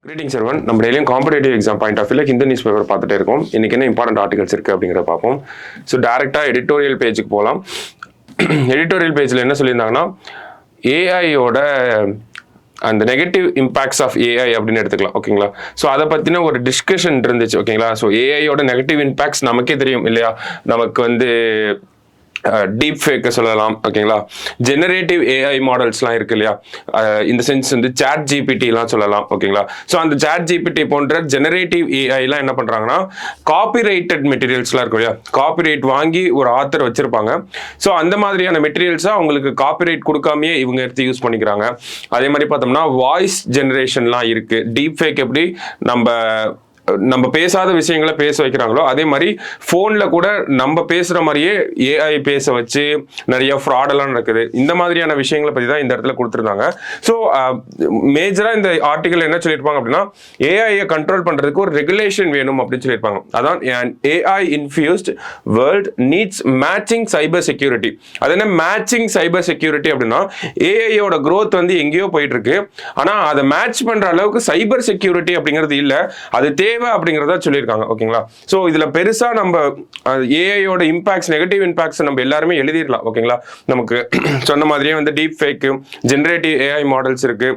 Greetings everyone. நம்ம டெய்லியும் competitive exam point of வியூல இந்த நியூஸ் பேப்பர் பார்த்துட்டே இருக்கோம். இன்னைக்கு என்ன இம்பார்ட்டன்ட் ஆர்டிகல்ஸ் இருக்கு அப்படிங்கிறத பார்ப்போம். ஸோ டேரக்டா எடிட்டோரியல் பேஜுக்கு போகலாம். எடிட்டோரியல் பேஜில் என்ன சொல்லியிருந்தாங்கன்னா ஏஐயோட அந்த நெகட்டிவ் இம்பாக்ட்ஸ் ஆஃப் ஏஐ அப்படின்னு எடுத்துக்கலாம். ஓகேங்களா? ஸோ அதை பற்றின ஒரு டிஸ்கஷன் இருந்துச்சு. ஓகேங்களா? ஸோ ஏஐயோட நெகட்டிவ் இம்பாக்ட்ஸ் நமக்கே தெரியும் இல்லையா? நமக்கு வந்து டீப் ஃபேக்கை சொல்லலாம். ஓகேங்களா? ஜெனரேட்டிவ் ஏஐ மாடல்ஸ்லாம் இருக்கு இல்லையா? இந்த சென்ஸ் வந்து சாட் ஜிபிடிலாம் சொல்லலாம். ஓகேங்களா? ஸோ அந்த சாட் ஜிபிடி போன்ற ஜெனரேட்டிவ் ஏஐலாம் என்ன பண்ணுறாங்கன்னா காப்பிரைட்டட் மெட்டீரியல்ஸ்லாம் இருக்கும் இல்லையா? காப்பிரைட் வாங்கி ஒரு ஆத்தர் வச்சிருப்பாங்க. ஸோ அந்த மாதிரியான மெட்டீரியல்ஸை அவங்களுக்கு காப்பிரைட் கொடுக்காமையே இவங்க எடுத்து யூஸ் பண்ணிக்கிறாங்க. அதே மாதிரி பார்த்தோம்னா வாய்ஸ் ஜெனரேஷன்லாம் இருக்கு. டீப் ஃபேக் எப்படி நம்ம பேசாத விஷயங்களை பேச வைக்கிறாங்களோ அதே மாதிரி ஃபோனில் கூட நம்ம பேசுகிற மாதிரியே ஏஐ பேச வச்சு நிறைய ஃப்ராடெல்லாம் நடக்குது. இந்த மாதிரியான விஷயங்களை பற்றி தான் இந்த இடத்துல கொடுத்துருந்தாங்க. ஸோ மேஜராக இந்த ஆர்டிகல் என்ன சொல்லியிருப்பாங்க அப்படின்னா ஏஐயை கண்ட்ரோல் பண்ணுறதுக்கு ஒரு ரெகுலேஷன் வேணும் அப்படின்னு சொல்லியிருப்பாங்க. அதான் AI infused world needs matching cyber security. அது என்ன மேட்சிங் சைபர் செக்யூரிட்டி அப்படின்னா ஏஐயோட க்ரோத் வந்து எங்கேயோ போயிட்டு இருக்கு. ஆனால் அதை மேட்ச் பண்ணுற அளவுக்கு சைபர் செக்யூரிட்டி அப்படிங்கிறது இல்லை. அது அப்படிங்கறத சொல்லியிருக்காங்க. ஓகேங்களா? சோ இதுல பெருசா நம்ம ஏஐயோட இம்பாக்ட்ஸ் நெகட்டிவ் இம்பாக்ட்ஸ் நம்ம எல்லாருமே எழுதிடலாம். ஓகேங்களா? நமக்கு சொன்ன மாதிரியே வந்து deep fake generative AI models இருக்கு.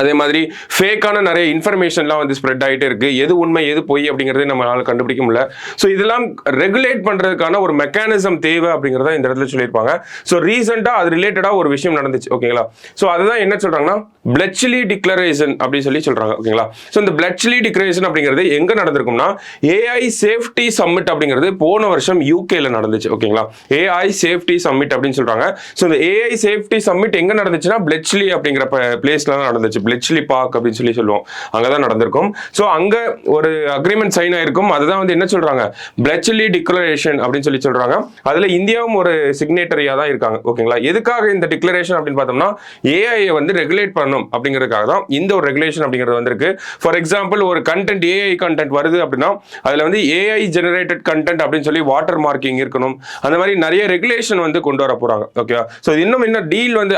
அதே மாதிரி ஃபேக்கான நிறைய இன்ஃபர்மேஷன்லாம் வந்து ஸ்ப்ரெட் ஆகிட்டே இருக்கு. எது உண்மை எது பொய் அப்படிங்கிறதே நம்மளால கண்டுபிடிக்க முடியல. ஸோ இதெல்லாம் ரெகுலேட் பண்றதுக்கான ஒரு மெக்கானிசம் தேவை அப்படிங்கிறத இந்த இடத்துல சொல்லியிருப்பாங்க. ஸோ ரீசெண்டாக அது ரிலேட்டடாக ஒரு விஷயம் நடந்துச்சு. ஓகேங்களா? ஸோ அதுதான் என்ன சொல்றாங்கன்னா பிளட்ச்லி டிக்ளரேஷன் அப்படின்னு சொல்லி சொல்றாங்க. ஓகேங்களா? ஸோ இந்த பிளட்ச்லி டிக்ளரேஷன் அப்படிங்கிறது எங்க நடந்திருக்கும்னா ஏஐ சேஃப்டி சம்மிட் அப்படிங்கிறது போன வருஷம் யூகேல நடந்துச்சு. ஓகேங்களா? ஏஐ சேஃப்டி சம்மிட் அப்படின்னு சொல்றாங்க. ஸோ இந்த ஏஐ சேஃப்டி சம்மிட் எங்க நடந்துச்சுன்னா பிளட்ச்லி அப்படிங்கிற பிளேஸ்ல தான் நடந்துச்சு. பிளட்ச்லி பார்க் அப்படின்னு சொல்லி சொல்லுவோம். அங்கதான் நடந்திருக்கும். ஸோ அங்க ஒரு அக்ரிமெண்ட் சைன் ஆயிருக்கும். அதுதான் வந்து என்ன சொல்றாங்க பிளட்ச்லி டிக்ளரேஷன் அப்படின்னு சொல்லி சொல்றாங்க. அதுல இந்தியாவும் ஒரு சிக்னேட்டரியா தான் இருக்காங்க. ஓகேங்களா? எதுக்காக இந்த டிக்ளரேஷன் அப்படின்னு பார்த்தோம்னா ஏஐ வந்து ரெகுலேட் பண்ணணும் அப்படிங்கிறதுக்காக தான் இந்த ஒரு ரெகுலேஷன் அப்படிங்கிறது வந்திருக்கு. ஃபார் எக்ஸாம்பிள் ஒரு கண்டென்ட் ஏஐ கண்டென்ட் வருது அப்படின்னா அதுல வந்து ஏஐ ஜெனரேட்டட் கண்டென்ட் அப்படின்னு சொல்லி வாட்டர் மார்க்கிங் இருக்கணும். அந்த மாதிரி நிறைய ரெகுலேஷன் வந்து கொண்டு வர போறாங்க. ஓகேவா? ஸோ இன்னும் டீல் வந்து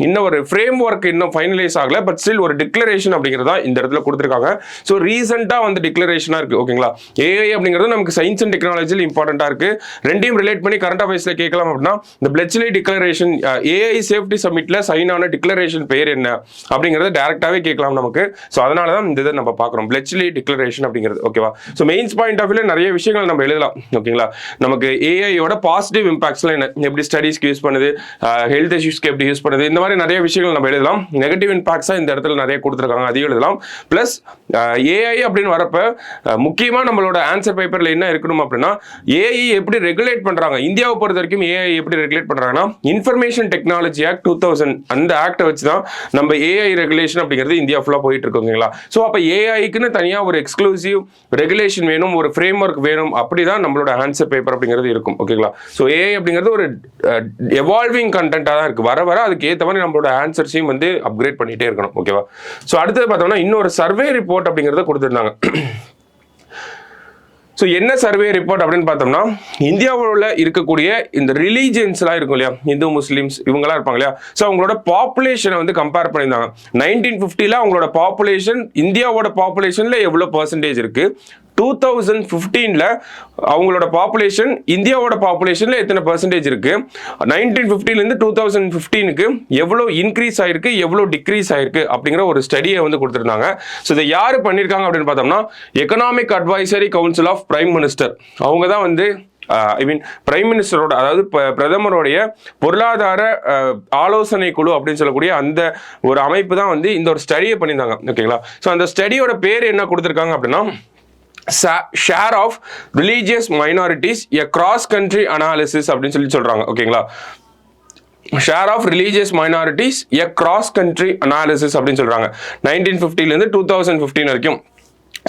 இன்னும் ஒரு ஃப்ரேம் ஒர்க் இன்னும் ஃபைனலைஸ் ஆகல. பட் ஸ்டில் ஒரு டிக்ளரேஷன் அப்படிங்கிறதா இந்த இடத்துல கொடுத்துருக்காங்க. ஸோ ரீசெண்டா வந்து டிக்ளரேஷனா இருக்கு. ஓகேங்களா? ஏஐ அப்படிங்கிறது நமக்கு சயின்ஸ் அண்ட் டெக்னாலஜியில் இம்பார்ட்டண்டா இருக்கு. ரெண்டையும் ரிலேட் பண்ணி கரண்ட் அஃபேர்ஸ்ல கேட்கலாம் அப்படின்னா இந்த பிளட்ச்லி டிக்ளரேஷன் ஏஐ சேஃப்டி சமிட்ல சைன் ஆன டிக்ளரேஷன் பேர் என்ன அப்படிங்கறத டைரக்டாவே கேட்கலாம் நமக்கு. ஸோ அதனால தான் இந்த இதை நம்ம பார்க்குறோம் பிளட்ச்லி டிக்ளரேஷன் அப்படிங்கிறது. ஓகேவா? ஸோ மெயின்ஸ் பாயிண்ட் ஆஃப் வியூல நிறைய விஷயங்கள் நம்ம எழுதலாம். ஓகேங்களா? நமக்கு ஏஐயோட பாசிட்டிவ் இம்பாக்ட்ஸ்லாம் என்ன, எப்படி ஸ்டடீஸ்க்கு யூஸ் பண்ணுது, ஹெல்த் இஷ்யூஸ்க்கு எப்படி யூஸ் பண்ணுது, இந்த மாதிரி நிறைய விஷயங்கள் நம்ம எழுதலாம். நெகட்டிவ் இம்பாக்ட்ஸா இந்த இடத்துல நிறைய கொடுத்துருக்காங்க, அதையும் எழுதலாம். பிளஸ் ஏஐ அப்படின்னு வரப்ப முக்கியமா நம்மளோட ஆன்சர் பேப்பர்ல என்ன இருக்கணும் அப்படின்னா ஏஐ எப்படி ரெகுலேட் பண்றாங்க. இந்தியாவை பொறுத்த வரைக்கும் ஏஐ எப்படி ரெகுலேட் பண்றாங்கன்னா இன்ஃபர்மேஷன் டெக்னாலஜி ஆக்ட் 2000 அந்த ஆக்டை வச்சு தான் நம்ம ஏஐ ரெகுலேஷன் அப்படிங்கிறது இந்தியா ஃபுல்லா போயிட்டு இருக்குங்களா. ஸோ அப்ப ஏஐக்குன்னு தனியா ஒரு எக்ஸ்க்ளூசிவ் ரெகுலேஷன் வேணும், ஒரு ஃப்ரேம் ஒர்க் வேணும். அப்படிதான் நம்மளோட ஆன்சர் பேப்பர் அப்படிங்கிறது இருக்கும். ஓகேங்களா? ஸோ ஏஐ அப்படிங்கிறது ஒரு எவால்விங் கண்டென்ட்டா தான் இருக்கு. வர வர அதுக்கு ஏற்ற மாதிரி நம்மளோட ஆன்சர்ஸையும் வந்து அப்கிரேட் பண்ணிட்டே இருக்கணும். ஓகேவா? ஸோ அடுத்தது பார்த்தோம்னா இன்னொரு சர்வே ரிப்போர்ட் அப்படிங்கிறத கொடுத்துருந்தாங்க. ஸோ என்ன சர்வே ரிப்போர்ட் அப்படின்னு பார்த்தோம்னா இந்தியாவில் இருக்கக்கூடிய இந்த ரிலீஜியன்ஸ்லாம் இருக்கும் இல்லையா, இந்து முஸ்லீம்ஸ் இவங்கெல்லாம் இருப்பாங்க இல்லையா. ஸோ அவங்களோட பாப்புலேஷனை வந்து கம்பேர் பண்ணியிருந்தாங்க. 1950 அவங்களோட பாப்புலேஷன் இந்தியாவோட பாப்புலேஷன்ல எவ்வளோ பர்சன்டேஜ் இருக்கு, 2015 அவங்களோட பாப்புலேஷன் இந்தியாவோட பாப்புலேஷன்ல எத்தனை பர்சன்டேஜ் இருக்கு, 1950 2015 எவ்வளவு இன்க்ரீஸ் ஆயிருக்கு எவ்வளவு டிக்ரீஸ் ஆயிருக்கு அப்படிங்கிற ஒரு ஸ்டடியை வந்து கொடுத்துருந்தாங்க. ஸோ இதை யாரு பண்ணியிருக்காங்க அப்படின்னு பார்த்தோம்னா economic advisory council of prime minister. அவங்க தான் வந்து பிரைம் மினிஸ்டரோட அதாவது பிரதமருடைய பொருளாதார ஆலோசனை குழு அப்படின்னு சொல்லக்கூடிய அந்த ஒரு அமைப்பு தான் வந்து இந்த ஒரு ஸ்டடியை பண்ணியிருந்தாங்க. ஓகேங்களா? ஸோ அந்த ஸ்டடியோட பேர் என்ன கொடுத்துருக்காங்க அப்படின்னா share of religious minorities a cross country analysis அப்படின்னு சொல்லி சொல்றாங்க. ஓகேங்களா? Share of religious minorities a cross country analysis அப்படின்னு சொல்றாங்க. 1950 2015 வரைக்கும்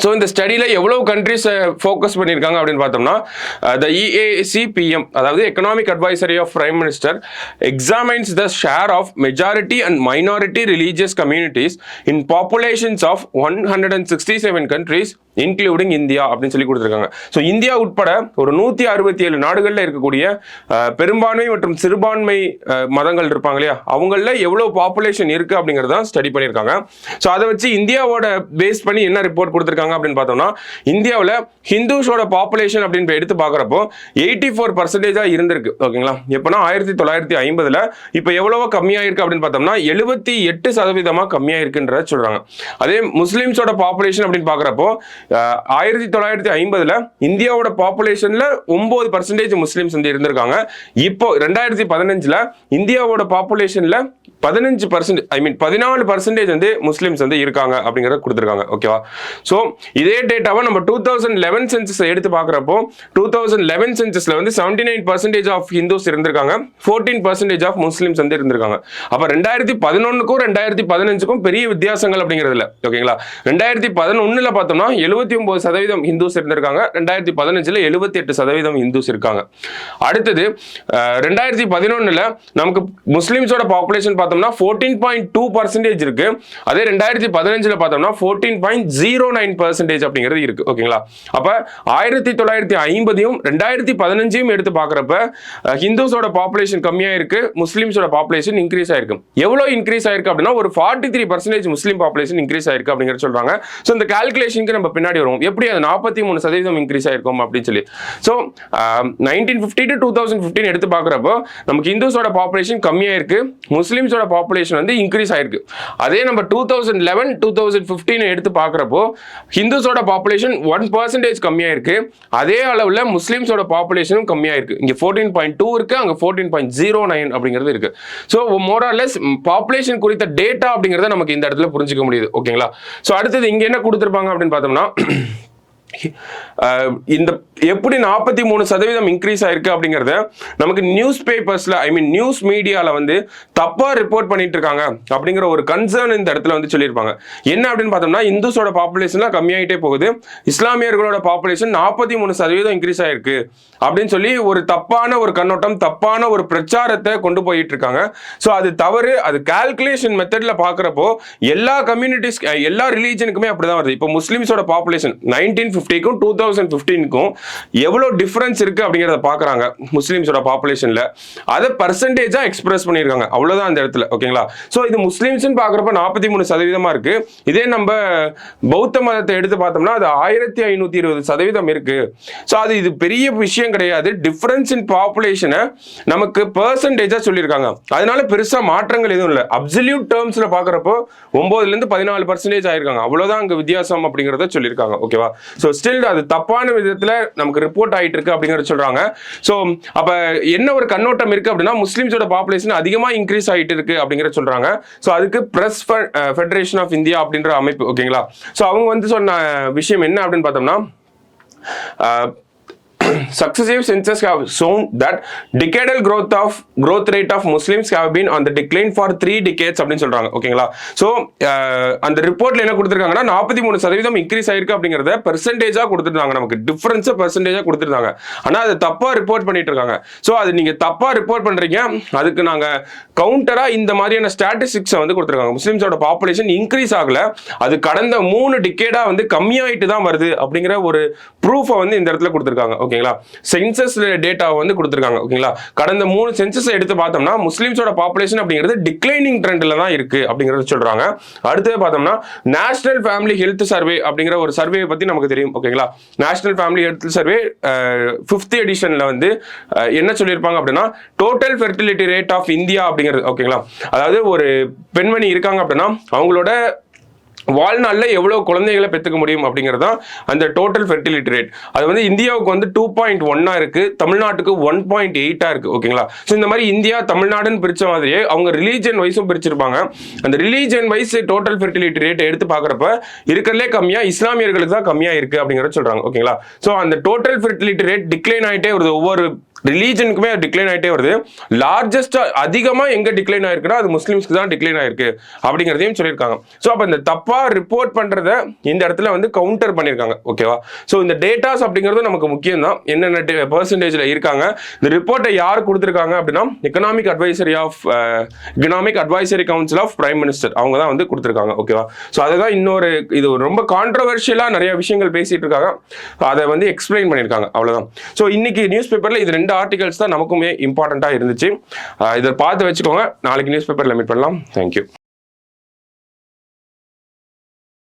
ஸோ இந்த ஸ்டடியில் எவ்வளோ கண்ட்ரிஸ் ஃபோக்கஸ் பண்ணியிருக்காங்க அப்படின்னு பார்த்தோம்னா த EACPM, அதாவது economic advisory of prime minister, examines the share of majority and minority religious communities in populations of 167 countries including India அப்படின்னு சொல்லி கொடுத்துருக்காங்க. ஸோ இந்தியா உட்பட ஒரு 167 நாடுகளில் இருக்கக்கூடிய பெரும்பான்மை மற்றும் சிறுபான்மை மதங்கள் இருப்பாங்க இல்லையா, அவங்களில் எவ்வளோ பாப்புலேஷன் இருக்குது அப்படிங்கிறத ஸ்டடி பண்ணியிருக்காங்க. ஸோ அதை வச்சு இந்தியாவோட பேஸ் பண்ணி என்ன ரிப்போர்ட் கொடுத்துருக்காங்க அப்படின்னு பார்த்தோம்னா, இந்தியாவில் ஹிந்துஸோட பாப்புலேஷன் அப்படின்னு எடுத்து பார்க்குறப்போ 84% இருந்திருக்கு. ஓகேங்களா, எப்போனா 1950 இப்போ எவ்வளவோ கம்மியாயிருக்கு அப்படின்னு பார்த்தோம்னா 78% கம்மியாயிருக்குன்ற சொல்றாங்க. அதே முஸ்லிம்ஸோட பாப்புலேஷன் அப்படின்னு பார்க்குறப்போ 1950 இந்தியாவோட பாப்புலேஷன்ல 9% முஸ்லிம்ஸ் வந்து இருந்திருக்காங்க. இப்போ 2015 இந்தியாவோட பாப்புலேஷன்ல 14% வந்து முஸ்லிம்ஸ் வந்து இருக்காங்க அப்படிங்கறத கொடுத்திருக்காங்க. ஓகேவா, சோ இதே டேட்டாவை நம்ம 2011 சென்சஸ் எடுத்து பார்க்கறப்போ 2011 சென்சஸ்ல வந்து 79% ஆஃப் ஹிந்துஸ் இருந்திருக்காங்க, 14% ஆஃப் முஸ்லிம்ஸ் வந்து இருந்திருக்காங்க. அப்ப 2011க்கும் 2015க்கும் பெரிய வித்தியாசங்கள் அப்படிங்கிறது இல்ல. ஓகேங்களா, 2011ல பார்த்தோம்னா 79% ஹிந்துஸ் இருந்திருக்காங்க, 2015ல 78% ஹிந்துஸ் இருக்காங்க. அடுத்தது 2011ல நமக்கு முஸ்லிம்ஸோட பாப்புலேஷன் பார்த்தோம்னா 14.2% இருக்கு. அதே 2015ல பார்த்தோம்னா 14.09% அப்படிங்கிறது இருக்கு. ஓகேங்களா, அப்ப 1950யும் 2015யும் எடுத்து பார்க்கறப்ப ஹிந்துஸோட பாப்புலேஷன் கம்மியா இருக்கு, முஸ்லிம்ஸோட பாப்புலேஷன் இன்க்ரீஸ் ஆயிருக்கு. எவ்வளவு இன்க்ரீஸ் ஆயிருக்கு அப்படின்னா ஒரு 43% முஸ்லிம் பாப்புலேஷன் இன்க்ரீஸ் ஆயிருக்கு அப்படிங்கிறது சொல்றாங்க. சோ இந்த கால்குலேஷனுக்கு நம்ம பின்னாடி வருவோம், எப்படி அது 43% இன்க்ரீஸ் ஆயிருக்கும் அப்படின்னு சொல்லி. சோ 1950 to 2015 எடுத்து பார்க்கறப்போ நமக்கு ஹிந்துஸோட பாப்புலேஷன் கம்மியா இருக்கு, முஸ்லிம்ஸோட பாப்புலேஷன் வந்து இன்க்ரீஸ் ஆயிருக்கு. அதே நம்ம 2011 2015 எடுத்து பார்க்கறப்போ ஹிந்துஸோட பாப்புலேஷன் 1% கம்மியா இருக்கு, அதே அளவுல முஸ்லிம்ஸோட பாப்புலேஷனும் கம்மியா இருக்கு. இங்க 14.2 இருக்கு, அங்க 14.09 அப்படிங்கிறது இருக்கு. So more or less population குறித்த டேட்டா அப்படிங்கறத நமக்கு இந்த இடத்துல புரிஞ்சுக்க முடியுது. ஓகேங்களா, சோ அடுத்தது இங்க என்ன கொடுத்திருப்பாங்க அப்படின்னு பார்த்தோம்னா இந்த எப்படி 43% இன்க்ரீஸ் ஆயிருக்கு அப்படிங்கறத நமக்கு நியூஸ் பேப்பர்ஸ்ல நியூஸ் மீடியால வந்து தப்பா ரிப்போர்ட் பண்ணிட்டு இருக்காங்க அப்படிங்கிற ஒரு கன்சர்ன் இந்த இடத்துல வந்து சொல்லியிருப்பாங்க. என்ன அப்படின்னு பார்த்தோம்னா இந்துஸோட பாப்புலேஷன்ல கம்மியாயிட்டே போகுது, இஸ்லாமியர்களோட பாப்புலேஷன் 43% இன்க்ரீஸ் ஆயிருக்கு அப்படின்னு சொல்லி ஒரு தப்பான ஒரு கண்ணோட்டம், தப்பான ஒரு பிரச்சாரத்தை கொண்டு போயிட்டு இருக்காங்க. ஸோ அது தவறு. அது கால்குலேஷன் மெத்தட்ல பாக்குறப்போ எல்லா கம்யூனிட்டிஸ் எல்லா ரிலீஜனுக்குமே அப்படிதான் வருது. இப்போ முஸ்லிம்ஸோட பாப்புலேஷன் 1950க்கும் 2015க்கும் எவ்வளவு டிஃபரன்ஸ் இருக்கு அப்படிங்கறத பாக்குறாங்க. முஸ்லிம்ஸோட பாப்புலேஷன்ல அதை பர்சன்டேஜா எக்ஸ்பிரஸ் பண்ணிருக்காங்க, அவ்வளவுதான் அந்த இடத்துல. ஓகேங்களா, சோ இது முஸ்லிம்ஸ் பாக்குறப்ப 43% இருக்கு. இதே நம்ம பௌத்த மதத்தை எடுத்து பார்த்தோம்னா அது 1520% இருக்கு. சோ அது இது பெரிய விஷயம் கிடையாது. டிஃபரன்ஸ் இன் பாப்புலேஷனை நமக்கு பர்சன்டேஜா சொல்லியிருக்காங்க, அதனால பெருசா மாற்றங்கள் எதுவும் இல்லை. அப்சல்யூட் டேர்ம்ஸ்ல பாக்குறப்போ 9ல இருந்து 14% ஆயிருக்காங்க, அவ்வளவுதான் அங்க வித்தியாசம் அப்படிங்கறத சொல்லியிருக்காங்க. ஓகேவா, சோ ஸ்டில் அது தப்பான விதத்துல நமக்கு ரிப்போர்ட் ஆயிட்டு இருக்கு அப்படிங்கறத சொல்றாங்க. சோ அப்ப என்ன ஒரு கண்ணோட்டம் இருக்கு அப்படின்னா முஸ்லிம்ஸோட பாப்புலேஷன் அதிகமா இன்க்ரீஸ் ஆயிட்டு இருக்கு அப்படிங்கறத சொல்றாங்க. சோ அதுக்கு பிரஸ் ஃபெடரேஷன் ஆஃப் இந்தியா அப்படின்ற அமைப்பு. ஓகேங்களா, சோ அவங்க வந்து சொன்ன விஷயம் என்ன அப்படின்னு பார்த்தோம்னா successive census have shown that decadal growth rate of Muslims have been on the decline for 3 decades அப்படின்னு சொல்றாங்க. ஓகேங்களா, சோ அந்த ரிப்போர்ட்ல என்ன கொடுத்திருக்காங்கன்னா 43% இன்க்ரீஸ் ஆயிருக்கு அப்படிங்கறத பெர்சன்டேஜா கொடுத்திருந்தாங்க, நமக்கு டிஃபரன்ஸ் பெர்சன்டேஜா கொடுத்திருந்தாங்க. ஆனா அது தப்பா ரிப்போர்ட் பண்ணிட்டு இருக்காங்க. சோ அது நீங்க தப்பா ரிப்போர்ட் பண்றீங்க, அதுக்கு நாங்க கவுண்டரா இந்த மாதிரியான ஸ்டாட்டிஸ்டிக்ஸ் வந்து கொடுத்திருக்காங்க. முஸ்லிம்ஸோட பாப்புலேஷன் இன்க்ரீஸ் ஆகல, அது கடந்த 3 டிகேடா வந்து கம்மியாயிட்டு தான் வருது அப்படிங்கிற ஒரு ப்ரூஃபை வந்து இந்த இடத்துல கொடுத்திருக்காங்க. ஓகேங்களா, சென்சஸ் டேட்டாவை வந்து கொடுத்திருக்காங்க. ஓகேங்களா, கடந்த 3 சென்சஸ் எடுத்து பார்த்தோம்னா முஸ்லிம்ஸோட பாப்புலேஷன் அப்படிங்கிறது டிக்ளைனிங் ட்ரெண்ட்ல தான் இருக்கு அப்படிங்கறத சொல்றாங்க. அடுத்து பார்த்தோம்னா நேஷனல் ஃபேமிலி ஹெல்த் சர்வே அப்படிங்கிற ஒரு சர்வே பத்தி நமக்கு தெரியும். ஓகேங்களா, national family health survey 5th எடிஷன்ல வந்து என்ன சொல்லியிருப்பாங்க அப்படின்னா total fertility rate of India அப்படிங்கிறது. ஓகேங்களா, அதாவது ஒரு பெண்மணி இருக்காங்க அப்படின்னா அவங்களோட வாழ்நாளில் எவ்வளவு குழந்தைகளை பெற்றுக்க முடியும் அப்படிங்கிறது தான் அந்த டோட்டல் ஃபெர்டிலிட்டி ரேட். அது வந்து இந்தியாவுக்கு வந்து 2.1 இருக்கு, தமிழ்நாட்டுக்கு 1.8 இருக்கு. ஓகேங்களா, ஸோ இந்த மாதிரி இந்தியா தமிழ்நாடுன்னு பிரிச்ச மாதிரியே அவங்க ரிலீஜன் வைஸும் பிரிச்சிருப்பாங்க. அந்த religion wise total fertility rate எடுத்து பார்க்குறப்ப இருக்கிறதுலே கம்மியா இஸ்லாமியர்களுக்கு தான் கம்மியா இருக்கு அப்படிங்கிறத சொல்றாங்க. ஓகேங்களா, ஸோ அந்த டோட்டல் ஃபெர்டிலிட்டி ரேட் டிக்ளைன் ஆகிட்டே வருது ஒவ்வொரு ரிலீஜனுக்குமே டிக்ளைன் ஆகிட்டே வருது. லார்ஜஸ்ட் அதிகமாக எங்கே டிக்ளைன் ஆயிருக்குன்னா அது முஸ்லீம்ஸ்க்கு தான் டிக்ளைன் ஆயிருக்கு அப்படிங்கிறதையும் சொல்லியிருக்காங்க. ஸோ அப்போ இந்த தப்பாக ரிப்போர்ட் பண்ணுறத இந்த இடத்துல வந்து கவுண்டர் பண்ணியிருக்காங்க. ஓகேவா? ஸோ இந்த டேட்டாஸ் அப்படிங்கிறது நமக்கு முக்கியம் தான். என்னென்ன பெர்சன்டேஜில் இருக்காங்க, இந்த ரிப்போர்ட்டை யார் கொடுத்துருக்காங்க அப்படின்னா economic advisory council of prime minister அவங்க தான் வந்து கொடுத்துருக்காங்க. ஓகேவா? ஸோ அதுதான் இன்னொரு இது ரொம்ப கான்ட்ரவர்ஷியலாக நிறைய விஷயங்கள் பேசிட்டு இருக்காங்க, அதை வந்து எக்ஸ்பிளைன் பண்ணியிருக்காங்க. அவ்வளோதான். ஸோ இன்னைக்கு நியூஸ் பேப்பரில் இது 2 ஆர்டிகல்ஸ் தான் நமக்குமே இம்பார்ட்டண்ட்டாக இருந்துச்சு. இதை பார்த்து வச்சுக்கோங்க. நாளைக்கு நியூஸ் பேப்பரில் மீட் பண்ணலாம். தேங்க்யூ.